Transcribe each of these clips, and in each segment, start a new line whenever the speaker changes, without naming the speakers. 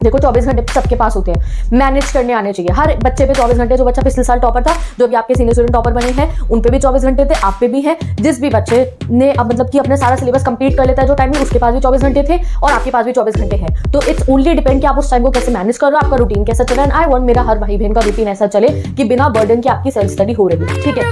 देखो 24 घंटे सबके पास होते हैं, मैनेज करने आने चाहिए हर बच्चे पे 24 घंटे। जो बच्चा पिछले साल टॉपर था, जो भी आपके सीनियर स्टूडेंट टॉपर बने हैं, उन पे भी 24 घंटे थे, आप पे भी हैं। जिस भी बच्चे ने अब मतलब कि अपना सारा सिलेबस कंप्लीट कर लेता है जो टाइम में, उसके पास भी 24 घंटे थे और आपके पास भी 24 घंटे हैं। तो इट्स ओनली डिपेंड कि आप उस टाइम को कैसे मैनेज कर रहे हो, आपका रूटीन कैसा चल रहा है। आई वांट मेरा हर भाई बहन का रूटीन ऐसा चले कि बिना बर्डन के आपकी सेल्फ स्टडी हो रही है। ठीक है,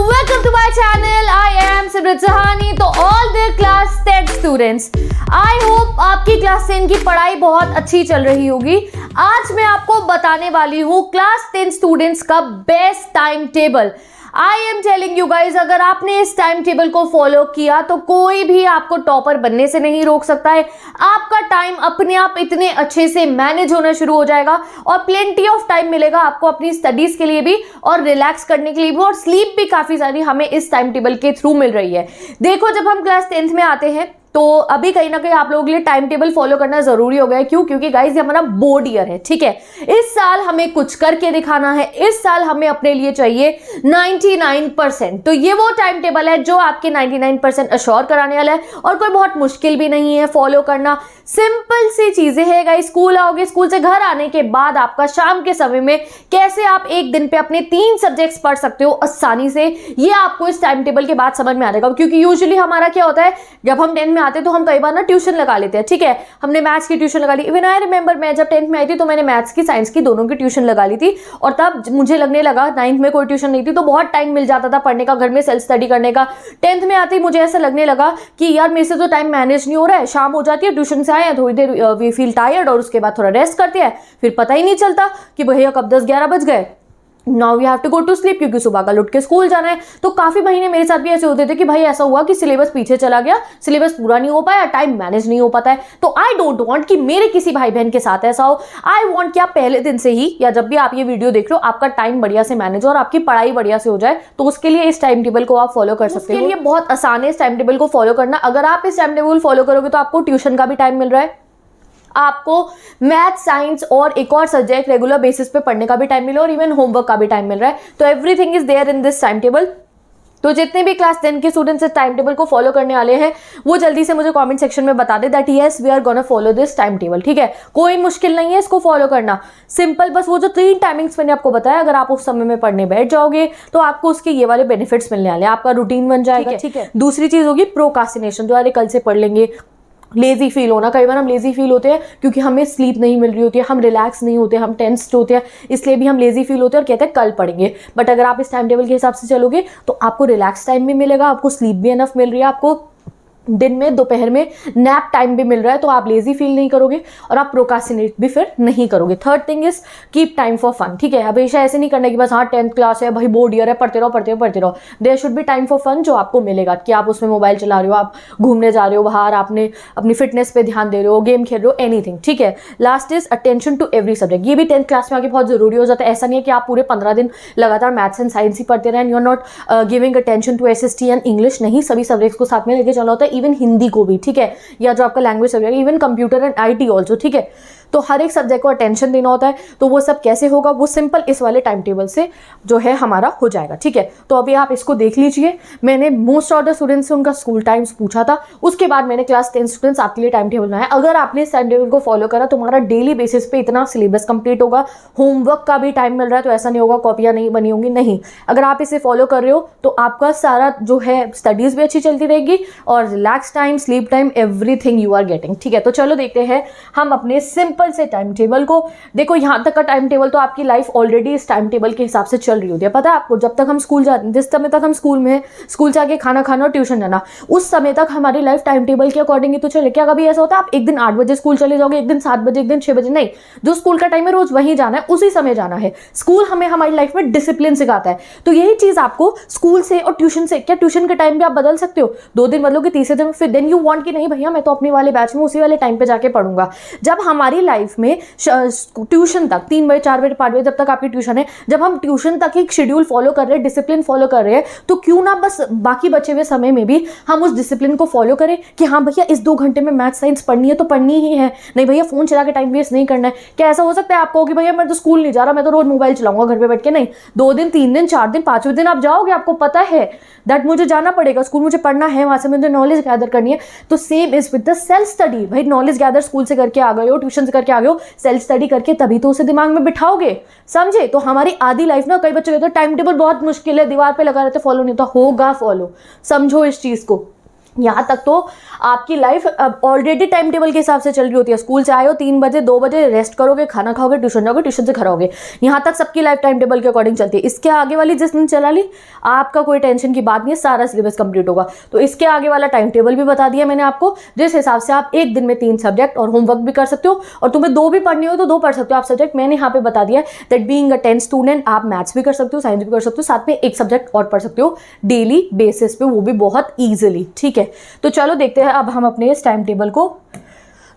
welcome to my channel, I am Simrat Sahani. तो all the class 10 students, I hope आपकी क्लास 10 की पढ़ाई बहुत अच्छी चल रही होगी। आज मैं आपको बताने वाली हूँ क्लास 10 स्टूडेंट्स का best time table. I am telling you guys, अगर आपने इस टाइम टेबल को फॉलो किया तो कोई भी आपको टॉपर बनने से नहीं रोक सकता है। आपका टाइम अपने आप इतने अच्छे से मैनेज होना शुरू हो जाएगा और प्लेंटी ऑफ टाइम मिलेगा आपको अपनी स्टडीज के लिए भी और रिलैक्स करने के लिए भी, और स्लीप भी काफी सारी हमें इस टाइम टेबल के थ्रू मिल रही है। देखो, जब हम क्लास 10th में आते हैं तो अभी कहीं ना कहीं आप लोगों के लिए टाइम टेबल फॉलो करना जरूरी हो गया है। क्यों? क्योंकि गाइस ये हमारा बोर्ड ईयर है। ठीक है, इस साल हमें कुछ करके दिखाना है, इस साल हमें अपने लिए चाहिए 99%। तो ये वो टाइम टेबल है जो आपके 99% अश्योर कराने वाला है और कोई बहुत मुश्किल भी नहीं है फॉलो करना। सिंपल सी चीजें है गाइस। स्कूल आओगे, स्कूल से घर आने के बाद आपका शाम के समय में कैसे आप एक दिन पे अपने 3 सब्जेक्ट्स पढ़ सकते हो आसानी से, ये आपको इस टाइम टेबल के बाद समझ में आ जाएगा। क्योंकि यूजुअली हमारा क्या होता है, जब हम 10th में आते तो हम कई बार ना ट्यूशन लगा लेते हैं। ठीक है, हमने मैथ्स की ट्यूशन लगा ली। इवन आई रिमेंबर, मैं जब 10th में आई थी तो मैंने मैथ्स की, साइंस की, दोनों की ट्यूशन लगा ली थी। और तब मुझे लगने लगा 9th में कोई ट्यूशन नहीं थी तो बहुत टाइम मिल जाता था पढ़ने का, घर में सेल्फ स्टडी करने का। 10th में आते ही मुझे ऐसा लगने लगा कि यार मेरे से तो टाइम मैनेज नहीं हो रहा है। शाम हो जाती है, ट्यूशन से आए हैं, थोड़ी देर वी फील टायर्ड और उसके बाद थोड़ा रेस्ट करते हैं, फिर पता ही नहीं चलता कि भैया कब 10-11 बज गए। Now we have to go to sleep, क्योंकि सुबह का लुट के स्कूल जाना है। तो काफी महीने मेरे साथ भी ऐसे होते थे कि भाई ऐसा हुआ कि सिलेबस पीछे चला गया, सिलेबस पूरा नहीं हो पाया, टाइम मैनेज नहीं हो पाता है। तो आई डोंट वांट कि मेरे किसी भाई बहन के साथ ऐसा हो। आई वांट कि आप पहले दिन से ही या जब भी आप ये वीडियो देख रहे हो, आपका टाइम बढ़िया से मैनेज हो और आपकी पढ़ाई बढ़िया से हो जाए। तो उसके लिए इस टाइम टेबल को आप फॉलो कर सकते हो। उसके लिए बहुत आसान है इस टाइम टेबल को फॉलो करना। अगर आप इस टाइम टेबल फॉलो करोगे तो आपको ट्यूशन का भी टाइम मिल रहा है, आपको मैथ, साइंस और एक और सब्जेक्ट रेगुलर बेसिस पे पढ़ने का भी टाइम मिल रहा है और इवन होमवर्क का भी टाइम मिल रहा है। तो everything is there in this time table. तो जितने भी क्लास 10 के स्टूडेंट्स इस टाइम टेबल को फॉलो करने वाले हैं वो जल्दी से मुझे कमेंट सेक्शन में बता दे that yes we are gonna follow this time table. ठीक है, कोई मुश्किल नहीं है इसको फॉलो करना, सिंपल। बस वो जो 3 टाइमिंग्स मैंने आपको बताया, अगर आप उस समय में पढ़ने बैठ जाओगे तो आपको उसके ये वाले बेनिफिट्स मिलने वाले हैं, आपका रूटीन बन जाएगा। ठीक है, दूसरी चीज होगी प्रोक्रास्टिनेशन, जो अरे कल से पढ़ लेंगे। लेजी फील होना, कई बार हम लेजी फील होते हैं क्योंकि हमें स्लीप नहीं मिल रही होती है, हम रिलैक्स नहीं होते, हम टेंस्ड होते हैं, इसलिए भी हम लेजी फील होते हैं और कहते हैं कल पढ़ेंगे। बट अगर आप इस टाइम टेबल के हिसाब से चलोगे तो आपको रिलैक्स टाइम भी मिलेगा, आपको स्लीप भी एनफ मिल रही है, आपको दिन में दोपहर में नैप टाइम भी मिल रहा है, तो आप लेजी फील नहीं करोगे और आप प्रोक्रास्टिनेट भी फिर नहीं करोगे। Third thing is keep time for fun. ठीक है, हमेशा ऐसे नहीं करना कि बस हाँ 10th क्लास है भाई, बोर्ड ईयर है, पढ़ते रहो। There should be time for fun जो आपको मिलेगा, कि आप उसमें मोबाइल चला रहे हो, आप घूमने जा रहे हो बाहर, आपने अपनी फिटनेस पे ध्यान दे रहे हो, गेम खेल रहे हो, एनीथिंग। ठीक है, last is attention to every subject. ये भी 10th क्लास में आके बहुत जरूरी हो जाता है। ऐसा नहीं है कि आप पूरे 15 दिन लगातार मैथ्स एंड साइंस ही पढ़ते रहे, you are not giving attention to SST and English. नहीं, सभी सब्जेक्ट्स को साथ में लेके चलना होता है, इवन हिंदी को भी। ठीक है, या जो आपका language subject, even computer and IT also. ठीक है, तो हर एक सब्जेक्ट को अटेंशन देना होता है। तो वो सब कैसे होगा, वो सिंपल इस वाले टाइम टेबल से जो है हमारा हो जाएगा। ठीक है, तो अभी आप इसको देख लीजिए। मैंने मोस्ट ऑफ द स्टूडेंट्स से उनका स्कूल टाइम्स पूछा था, उसके बाद मैंने क्लास 10 स्टूडेंट्स आपके लिए टाइम टेबल बनाया। अगर आपने इस टाइम टेबल को फॉलो करा तो हमारा डेली बेसिस पे इतना सिलेबस कंप्लीट होगा, होमवर्क का भी टाइम मिल रहा है, तो ऐसा नहीं होगा कॉपियां नहीं बनी होंगी, नहीं। अगर आप इसे फॉलो कर रहे हो तो आपका सारा जो है स्टडीज भी अच्छी चलती रहेगी और relax time, sleep time, everything you are getting. ठीक है, तो चलो देखते हैं हम अपने सिंपल से टाइम टेबल को। देखो, यहां तक का टाइम टेबल तो आपकी लाइफ ऑलरेडी इस टाइम टेबल के हिसाब से चल रही होती है। पता है आपको, जब तक हम स्कूल जाते हैं, जिस समय तक हम स्कूल में, स्कूल से आके खाना खाना और ट्यूशन जाना, उस समय तक हमारी लाइफ टाइम टेबल के अकॉर्डिंग ही तो चले। क्या कभी ऐसा होता है आप एक दिन 8 बजे स्कूल चले जाओगे, एक दिन 7 बजे, एक दिन 6 बजे? नहीं, जो स्कूल का टाइम है रोज वहीं जाना है, उसी समय जाना है। स्कूल हमें हमारी लाइफ में डिसिप्लिन सिखाता है। तो यही चीज आपको स्कूल से और ट्यूशन से, क्या ट्यूशन का टाइम भी आप बदल सकते हो? 2 दिन बदलोगे, तीसरे दिन फिर देन यू वांट कि नहीं भैया मैं तो अपने वाले बैच में उसी वाले टाइम पे जाके पढ़ूंगा। जब हमारी लाइफ में ट्यूशन तक 3 बजे, 4 बजे, 5 बजे जब तक आपकी ट्यूशन है, जब हम ट्यूशन तक एक शेड्यूल फॉलो कर रहे हैं, डिसिप्लिन फॉलो कर रहे हैं, तो क्यों ना बस बाकी बचे हुए समय में भी हम उस डिसिप्लिन को फॉलो करें कि हाँ भैया इस 2 घंटे में मैथ साइंस पढ़नी है तो पढ़नी ही है, नहीं भैया फोन चला के टाइम वेस्ट नहीं करना है। क्या ऐसा हो सकता है आपको कि भैया मैं तो स्कूल नहीं जा रहा, मैं तो रोज मोबाइल चलाऊंगा घर पे बैठ के? नहीं, 2 दिन, 3 दिन, 4 दिन, 5वें दिन आप जाओगे, आपको पता है दैट मुझे जाना पड़ेगा स्कूल, मुझे पढ़ना है, वहां से मुझे नॉलेज गैदर करनी है। तो same is with the self study. भाई नॉलेज गैदर स्कूल से करके आ गए हो, ट्यूशन से करके आ गए हो, सेल्फ स्टडी करके तभी तो उसे दिमाग में बिठाओगे, समझे। तो हमारी आधी लाइफ ना, कई बच्चे कहते हैं टाइम टेबल बहुत मुश्किल है, दीवार पे लगा रहते फॉलो नहीं होता, होगा फॉलो, समझो इस चीज को। यहाँ तक तो आपकी लाइफ अब ऑलरेडी टाइम टेबल के हिसाब से चल रही होती है। स्कूल से आए हो 3 बजे 2 बजे रेस्ट करोगे, खाना खाओगे, ट्यूशन जाओगे, ट्यूशन से घर आओगे, यहाँ तक सबकी लाइफ टाइम टेबल के अकॉर्डिंग चलती है। इसके आगे वाली जिस दिन चला ली, आपका कोई टेंशन की बात नहीं है, सारा सिलेबस कंप्लीट होगा। तो इसके आगे वाला टाइम टेबल भी बता दिया मैंने आपको, जिस हिसाब से आप एक दिन में 3 सब्जेक्ट और होमवर्क भी कर सकते हो, और तुम्हें 2 भी पढ़नी हो तो 2 पढ़ सकते हो आप सब्जेक्ट। मैंने यहाँ पे बता दिया that being a 10th student आप मैथ्स भी कर सकते हो, साइंस भी कर सकते हो, साथ में एक सब्जेक्ट और पढ़ सकते हो डेली बेसिस पे, वो भी बहुत ईजिली, ठीक है। तो चलो देखते हैं अब हम अपने इस टाइम टेबल को।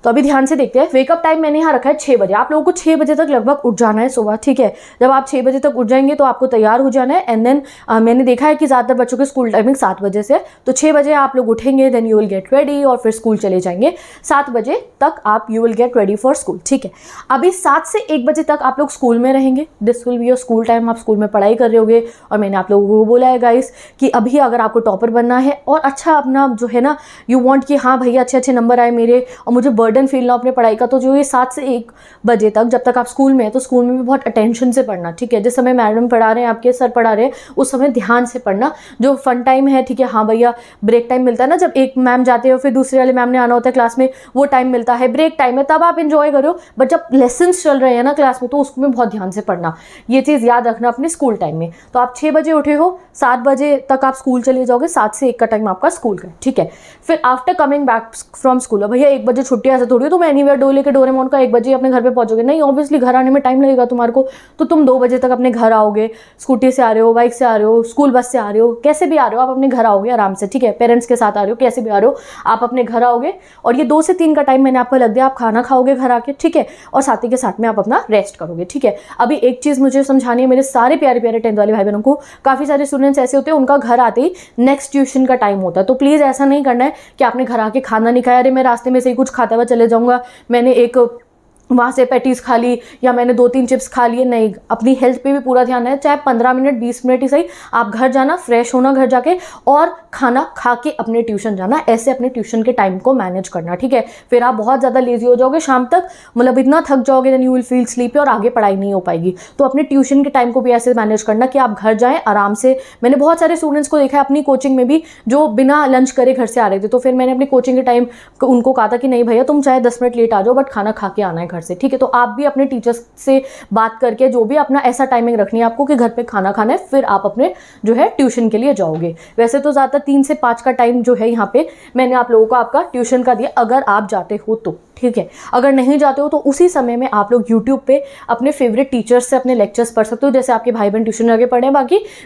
तो अभी ध्यान से देखते हैं। वेकअप टाइम मैंने यहाँ रखा है 6 बजे। आप लोगों को 6 बजे तक लगभग उठ जाना है सुबह, ठीक है। जब आप 6 बजे तक उठ जाएंगे तो आपको तैयार हो जाना है, एंड देन मैंने देखा है कि ज़्यादातर बच्चों की स्कूल टाइमिंग 7 बजे से, तो 6 बजे आप लोग उठेंगे, then you will get ready और फिर स्कूल चले जाएंगे। 7 बजे तक आप you will get ready for school, ठीक है। अभी 7 से 1 बजे तक आप लोग स्कूल में रहेंगे, this will be your school time. आप स्कूल में पढ़ाई कर रहे होगे, और मैंने आप लोगों को बोला है गाइस कि अभी अगर आपको टॉपर बनना है और अच्छा अपना जो है ना, यू वांट कि हाँ भैया अच्छे अच्छे नंबर आए मेरे और मुझे बर्डन फील ना अपने का, तो जो ये 7 से 1 बजे तक जब तक आप स्कूल में हैं, तो स्कूल में भी बहुत अटेंशन से पढ़ना, ठीक है। जिस समय मैडम पढ़ा रहे हैं, आपके सर पढ़ा रहे हैं, उस समय ध्यान से पढ़ना। जो फन टाइम है, ठीक है, हाँ भैया ब्रेक टाइम मिलता है ना, जब एक मैम जाते हो फिर दूसरे वाले मैम ने आना होता है क्लास में, वो टाइम मिलता है, ब्रेक टाइम है, तब आप इंजॉय करो। बट जब लेसन चल रहे हैं ना क्लास में, तो उसमें बहुत ध्यान से पढ़ना, ये चीज़ याद रखना अपने स्कूल टाइम में। तो आप 6 बजे उठे हो, 7 बजे तक आप स्कूल चले जाओगे, 7 से 1 का टाइम आपका स्कूल का, ठीक है। फिर after coming back from school, भैया 1 बजे छुट्टी ऐसे थोड़ी हो, तुम एनीवेयर डो लेके डोरेमोन का 1 बजे अपने घर पे पहुंचोगे, नहीं, ऑब्वियसली घर आने में टाइम लगेगा तुम्हारे को, तो तुम 2 बजे तक अपने घर आओगे। स्कूटी से आ रहे हो, बाइक से आ रहे हो, स्कूल बस से आ रहे हो, कैसे भी आ रहे हो, आप अपने घर आओगे आराम से, ठीक है। पेरेंट्स के साथ आ रहे हो, कैसे भी आ रहे हो, आप अपने घर आओगे। और ये 2 से 3 का टाइम मैंने आपको लग दिया, आप खाना खाओगे घर आके, ठीक है, और साथ ही के साथ में आप अपना रेस्ट करोगे, ठीक है। अभी एक चीज़ मुझे समझानी है मेरे सारे प्यारे प्यारे 10th वाले भाई बहनों को। काफ़ी सारे स्टूडेंट्स ऐसे होते हैं, उनका घर आते ही नेक्स्ट ट्यूशन का टाइम होता है, तो प्लीज़ ऐसा नहीं करना है कि आपने घर आके खाना नहीं खाया, अरे मैं रास्ते में से ही कुछ खाता हुआ चले जाऊँगा, मैंने एक वहाँ से पैटीज खा ली या मैंने 2-3 चिप्स खा लिए, नहीं। अपनी हेल्थ पे भी पूरा ध्यान है, चाहे 15 मिनट 20 मिनट ही सही, आप घर जाना, फ्रेश होना घर जाके, और खाना खा के अपने ट्यूशन जाना। ऐसे अपने ट्यूशन के टाइम को मैनेज करना, ठीक है। फिर आप बहुत ज़्यादा लेजी हो जाओगे शाम तक, मतलब इतना थक जाओगे, then you will feel sleepy और आगे पढ़ाई नहीं हो पाएगी। तो अपने ट्यूशन के टाइम को भी ऐसे मैनेज करना कि आप घर जाएँ आराम से। मैंने बहुत सारे स्टूडेंट्स को देखा है अपनी कोचिंग में भी, जो बिना लंच करे घर से आ रहे थे, तो फिर मैंने अपनी कोचिंग के टाइम उनको कहा था कि नहीं भैया तुम चाहे 10 मिनट लेट आ जाओ, बट खाना खा के आना है घर से, ठीक है। तो आप भी अपने टीचर्स से बात करके जो भी अपना ऐसा टाइमिंग रखनी है आपको कि घर पे खाना खाना है, फिर आप अपने जो है ट्यूशन के लिए जाओगे। वैसे तो ज़्यादातर 3 से 5 का टाइम जो है यहाँ पे मैंने आप लोगों को आपका ट्यूशन का दिया, अगर आप जाते हो तो, ठीक है। अगर नहीं जाते हो तो उसी समय में आप लोग यूट्यूब पे अपने फेवरेट टीचर्स से अपने लेक्चर्स पढ़ सकते हो, जैसे आपके भाई बहन ट्यूशन आगे पढ़े हैं।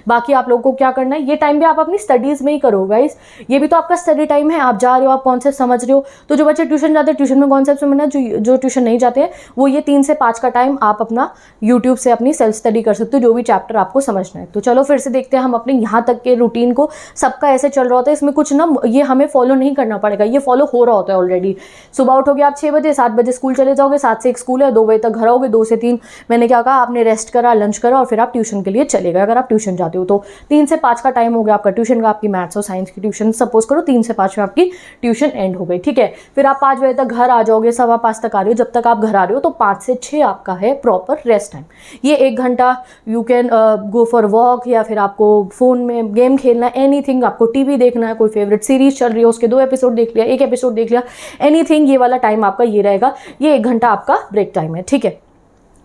बाकी आप लोगों को क्या करना है, ये टाइम भी आप अपनी स्टडीज़ में ही करो गाइस, ये भी तो आपका स्टडी टाइम है। आप जा रहे हो, आप कॉन्सेप्ट समझ रहे हो, तो जो बच्चे ट्यूशन जाते हैं ट्यूशन में कॉन्सेप्ट समझना, जो ट्यूशन नहीं जाते हैं वो ये 3 से 5 का टाइम आप अपना यूट्यूब से अपनी सेल्फ स्टडी कर सकते हो, जो भी चैप्टर आपको समझना है। तो चलो फिर से देखते हैं हम अपने यहाँ तक के रूटीन को। सबका ऐसे चल रहा होता है, इसमें कुछ ना ये हमें फॉलो नहीं करना पड़ेगा, ये फॉलो हो रहा होता है ऑलरेडी। सुबह उठोगे आप 6 बजे, 7 बजे स्कूल चले जाओगे, 7 से 1 स्कूल है, 2 बजे तक घर आओगे, 2 से 3 मैंने क्या कहा, आपने रेस्ट करा, लंच करा, और फिर आप ट्यूशन के लिए चले गए। अगर आप ट्यूशन जाते हो तो 3 से 5 का टाइम हो गया आपका ट्यूशन का, आपकी मैथ्स और साइंस की ट्यूशन, सपोज करो 3 से 5 में आपकी ट्यूशन एंड हो गई, ठीक है। फिर आप 5 बजे तक घर आ जाओगे, 5:15 तक आ रहे हो, जब तक आप घर आ रहे हो तो 5 से 6 आपका है प्रॉपर रेस्ट टाइम। ये 1 घंटा you can go for walk, या फिर आपको फ़ोन में गेम खेलना, एनीथिंग, आपको टीवी देखना है, कोई फेवरेट सीरीज चल रही है उसके 2 एपिसोड देख लिया, 1 एपिसोड देख लिया, एनीथिंग, ये वाला टाइम आपका ये रहेगा। ये 1 घंटा आपका ब्रेक टाइम है, ठीक है।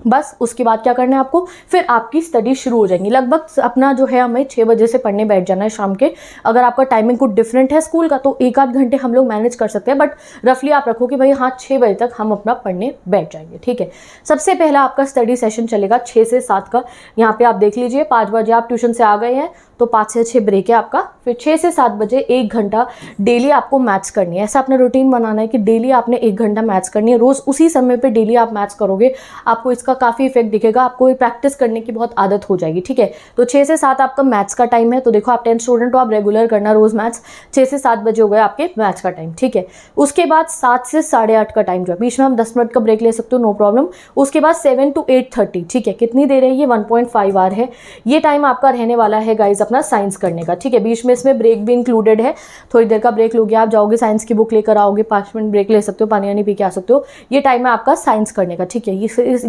बस उसके बाद क्या करना है आपको, फिर आपकी स्टडी शुरू हो जाएंगी। लगभग अपना जो है हमें 6 बजे से पढ़ने बैठ जाना है शाम के। अगर आपका टाइमिंग कुछ डिफरेंट है स्कूल का तो 1-8 घंटे हम लोग मैनेज कर सकते हैं, बट रफली आप रखो कि भाई हाँ 6 बजे तक हम अपना पढ़ने बैठ जाएंगे, ठीक है। सबसे पहला आपका स्टडी सेशन चलेगा 6 से 7 का। यहाँ पे आप देख लीजिए, 5 बजे आप ट्यूशन से आ गए हैं तो 5 से 6 ब्रेक है आपका। फिर 6 से 7 बजे 1 घंटा डेली आपको मैथ्स करनी है। ऐसा अपना रूटीन बनाना है कि डेली आपने 1 घंटा मैथ्स करनी है रोज़, उसी समय पे डेली आप मैथ्स करोगे। आपको इसका उसका काफ़ी इफेक्ट दिखेगा, आपको प्रैक्टिस करने की बहुत आदत हो जाएगी, ठीक है। तो 6 से 7 आपका मैथ्स का टाइम है, तो देखो आप 10th स्टूडेंट हो, आप रेगुलर करना रोज मैथ्स। 6 से 7 बजे हो गए आपके मैथ्स का टाइम, ठीक है। उसके बाद 7 से 8:30 का टाइम जो है, बीच में हम 10 मिनट का ब्रेक ले सकते हो, नो प्रॉब्लम। उसके बाद 7 to 8:30, ठीक है। कितनी देर है ये? 1.5 आवर है। ये टाइम आपका रहने वाला है गाइज अपना साइंस करने का, ठीक है। बीच में इसमें ब्रेक भी इंक्लूडेड है, थोड़ी देर का ब्रेक लोगे, आप जाओगे साइंस की बुक लेकर आओगे, 5 मिनट ब्रेक ले सकते हो, पानी वानी पी के आ सकते हो। ये टाइम है आपका साइंस करने का, ठीक है।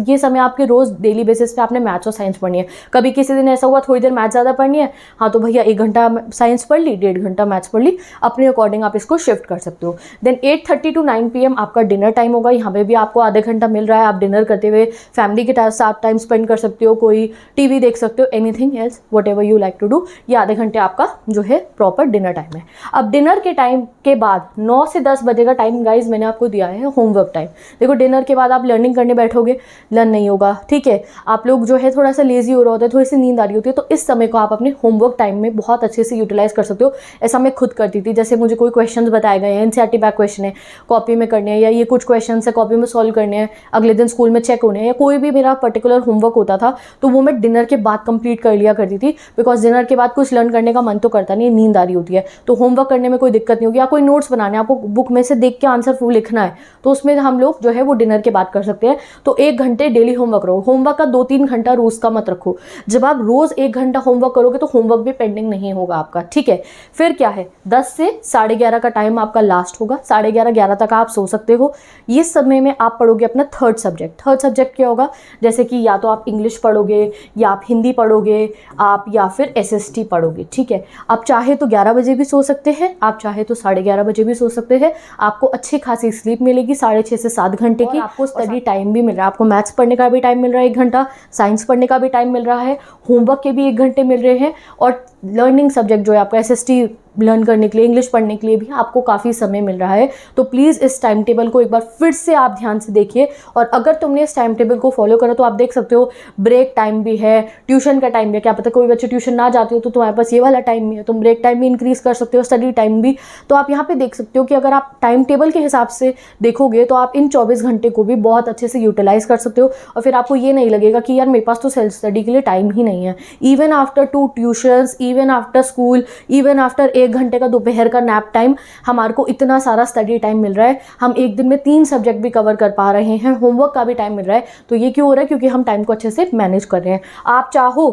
ये समय आपके रोज डेली बेसिस पे आपने मैथ्स और साइंस पढ़नी है। कभी किसी दिन ऐसा हुआ थोड़ी देर मैथ्स ज़्यादा पढ़नी है, हाँ तो भैया 1 घंटा साइंस पढ़ ली, 1.5 घंटा मैथ्स पढ़ ली, अपने अकॉर्डिंग आप इसको शिफ्ट कर सकते हो। देन 8:30 to 9 PM आपका डिनर टाइम होगा। यहाँ पे भी आपको आधे घंटा मिल रहा है, आप डिनर करते हुए फैमिली के साथ टाइम स्पेंड कर सकते हो, कोई टीवी देख सकते हो, anything else whatever you like to do. ये आधे घंटे आपका जो है प्रॉपर डिनर टाइम है। अब डिनर के टाइम के बाद 9 से 10 बजे का टाइम गाइज मैंने आपको दिया है होमवर्क टाइम। देखो डिनर के बाद आप लर्निंग करने बैठोगे, लर्न नहीं होगा, ठीक है। आप लोग जो है थोड़ा सा लेजी हो रहा होता है, थोड़ी सी नींद आ रही होती है, तो इस समय को आप अपने होमवर्क टाइम में बहुत अच्छे से यूटिलाइज कर सकते हो। ऐसा मैं खुद करती थी, जैसे मुझे कोई क्वेश्चंस बताए गए हैं, एनसीईआरटी बैक क्वेश्चन है, कॉपी में करने हैं, या ये कुछ क्वेश्चन है कॉपी में सॉल्व करने हैं, अगले दिन स्कूल में चेक होने हैं, या कोई भी मेरा पर्टिकुलर होमवर्क होता था तो वो मैं डिनर के बाद कंप्लीट कर लिया करती थी। बिकॉज डिनर के बाद कुछ लर्न करने का मन तो करता नहीं, नींद आ रही होती है, तो होमवर्क करने में कोई दिक्कत नहीं होगी। या कोई नोट्स बनाने, आपको बुक में से देख के आंसर फुल लिखना है, तो उसमें हम लोग जो है वो डिनर के बाद कर सकते हैं। तो 1 घंटे डेली होमवर्क रहो। होमवर्क का 2-3 घंटा रोज का मत रखो। जब आप रोज 1 घंटा होमवर्क करोगे तो होमवर्क भी पेंडिंग नहीं होगा आपका, ठीक है। फिर क्या है, 10 से 11:30 का टाइम आपका लास्ट होगा। 11:30 तक आप सो सकते हो। ये समय में आप पढ़ोगे अपना थर्ड सब्जेक्ट। थर्ड सब्जेक्ट क्या होगा, जैसे कि या तो आप इंग्लिश पढ़ोगे, या आप हिंदी पढ़ोगे, आप या फिर SST पढ़ोगे, ठीक है। आप चाहे तो 11 बजे भी सो सकते हैं, आप चाहे तो 11:30 बजे भी सो सकते हैं। आपको अच्छी खासी स्लीप मिलेगी 6.5 से 7 घंटे की। आपको स्टडी टाइम भी मिल रहा है, आपको मैथ्स पढ़ने का भी टाइम मिल रहा है 1 घंटा, साइंस पढ़ने का भी टाइम मिल रहा है, होमवर्क के भी 1 घंटे मिल रहे हैं, और लर्निंग सब्जेक्ट जो है आपका SST लर्न करने के लिए, इंग्लिश पढ़ने के लिए भी आपको काफ़ी समय मिल रहा है। तो प्लीज़ इस टाइम टेबल को एक बार फिर से आप ध्यान से देखिए, और अगर तुमने इस टाइम टेबल को फॉलो करो तो आप देख सकते हो ब्रेक टाइम भी है, ट्यूशन का टाइम भी है। क्या पता कोई बच्चे ट्यूशन ना जाते हो तो तुम्हारे पास ये वाला टाइम भी है, तुम ब्रेक टाइम भी इंक्रीज कर सकते हो, स्टडी टाइम भी। तो आप यहाँ पे देख सकते हो कि अगर आप टाइम टेबल के हिसाब से देखोगे तो आप इन 24 घंटे को भी बहुत अच्छे से यूटिलाइज कर सकते हो, और फिर आपको ये नहीं लगेगा कि यार मेरे पास तो सेल्फ स्टडी के लिए टाइम ही नहीं है। Even after 2 tuitions, even after school, even after 1 घंटे का दोपहर का नैप टाइम, हमारे को इतना सारा स्टडी टाइम मिल रहा है। हम एक दिन में 3 सब्जेक्ट भी कवर कर पा रहे हैं, होमवर्क का भी टाइम मिल रहा है। तो ये क्यों हो रहा है? क्योंकि हम टाइम को अच्छे से मैनेज कर रहे हैं। आप चाहो,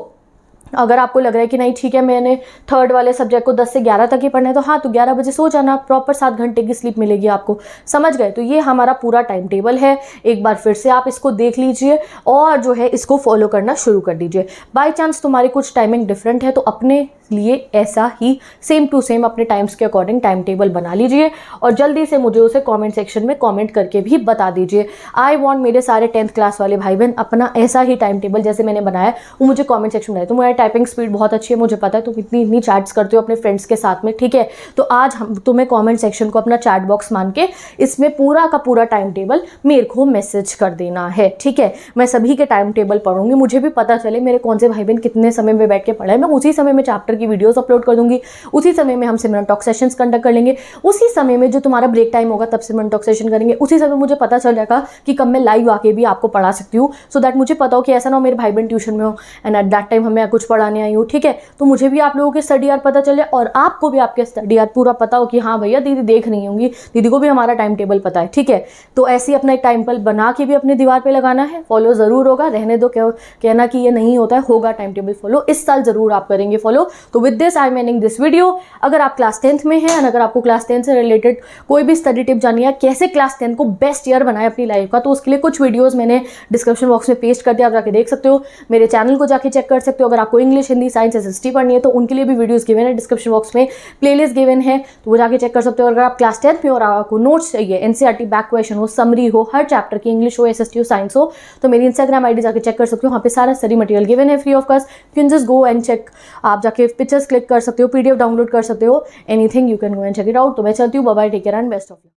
अगर आपको लग रहा है कि नहीं ठीक है मैंने थर्ड वाले सब्जेक्ट को 10 से 11 तक ही पढ़ना है, तो हाँ तो 11 बजे सो जाना, प्रॉपर 7 घंटे की स्लीप मिलेगी आपको। समझ गए? तो ये हमारा पूरा टाइम टेबल है। एक बार फिर से आप इसको देख लीजिए और जो है इसको फॉलो करना शुरू कर दीजिए। बाय चांस तुम्हारी कुछ टाइमिंग डिफरेंट है तो अपने लिए ऐसा ही सेम टू सेम अपने टाइम्स के अकॉर्डिंग टाइम टेबल बना लीजिए, और जल्दी से मुझे उसे कमेंट सेक्शन में कमेंट करके भी बता दीजिए। आई वांट मेरे सारे 10th क्लास वाले भाई बहन अपना ऐसा ही टाइम टेबल जैसे मैंने बनाया वो मुझे कमेंट सेक्शन में बताए। तुम्हारी टाइपिंग स्पीड बहुत अच्छी है, मुझे पता है, तुम इतनी चैट्स करते हो अपने फ्रेंड्स के साथ में, ठीक है। तो आज हम तुम्हें कॉमेंट सेक्शन को अपना चैट बॉक्स मान के इसमें पूरा का पूरा टाइम टेबल मेरे को मैसेज कर देना है, ठीक है। मैं सभी के टाइम टेबल पढ़ूंगी, मुझे भी पता चले मेरे कौन से भाई बहन कितने समय में बैठ के पढ़ा है। मैं उसी समय में चैप्टर की वीडियोस अपलोड कर दूंगी, उसी समय में हम सिमरन टॉक सेशंस कंडक्ट कर लेंगे, उसी समय में जो तुम्हारा ब्रेक टाइम होगा तब सिमरन टॉक सेशन करेंगे, उसी समय मुझे पता चल जाएगा कि कब मैं लाइव आके भी आपको पढ़ा सकती हूँ, सो दैट मुझे पता हो कि ऐसा ना हो मेरे भाई बहन ट्यूशन में हो एंड एट दैट टाइम हमें कुछ पढ़ाने आई हूँ, ठीक है। तो मुझे भी आप लोगों के स्टडी यार पता चले और आपको भी आपके स्टडी यार पूरा पता हो कि हाँ भैया दीदी देख रही होंगी, दीदी को भी हमारा टाइम टेबल पता है, ठीक है। तो ऐसे ही अपना एक टाइम टेबल बना के भी अपने दीवार पे लगाना है, फॉलो जरूर होगा, रहने दो कहना कि ये नहीं होता है, होगा टाइम टेबल फॉलो, इस साल जरूर आप करेंगे फॉलो। तो with this I am ending this video. अगर आप क्लास 10th में हैं, अगर आपको क्लास 10 से रिलेटेड कोई भी स्टडी टिप जाननी है, कैसे क्लास 10 को बेस्ट ईयर बनाए अपनी लाइफ का, तो उसके लिए कुछ वीडियोस मैंने डिस्क्रिप्शन बॉक्स में पेस्ट कर दिया, आप जाके देख सकते हो, मेरे चैनल को जाके चेक कर सकते हो। अगर आपको इंग्लिश, हिंदी, साइंस, SST पढ़नी है तो उनके लिए भी वीडियोस गिवन है, डिस्क्रिप्शन बॉक्स में प्लेलिस्ट गिवन है, तो वो जाके चेक कर सकते हो। अगर आप क्लास 10th में और आपको नोट्स चाहिए, NCERT बैक क्वेश्चन हो, समरी हो, हर चैप्टर की, इंग्लिश हो, SST हो, साइंस हो, तो मेरी इंस्टाग्राम आईडी जाके चेक कर सकते हो, वहाँ पे सारा स्टडी मटेरियल गिवन है free of cost. You can just go and check, आप जाके पिक्चर्स क्लिक कर सकते हो, PDF डाउनलोड कर सकते हो, anything you can go and check it out. तो मैं चलती हूँ, bye bye, take care and best of luck.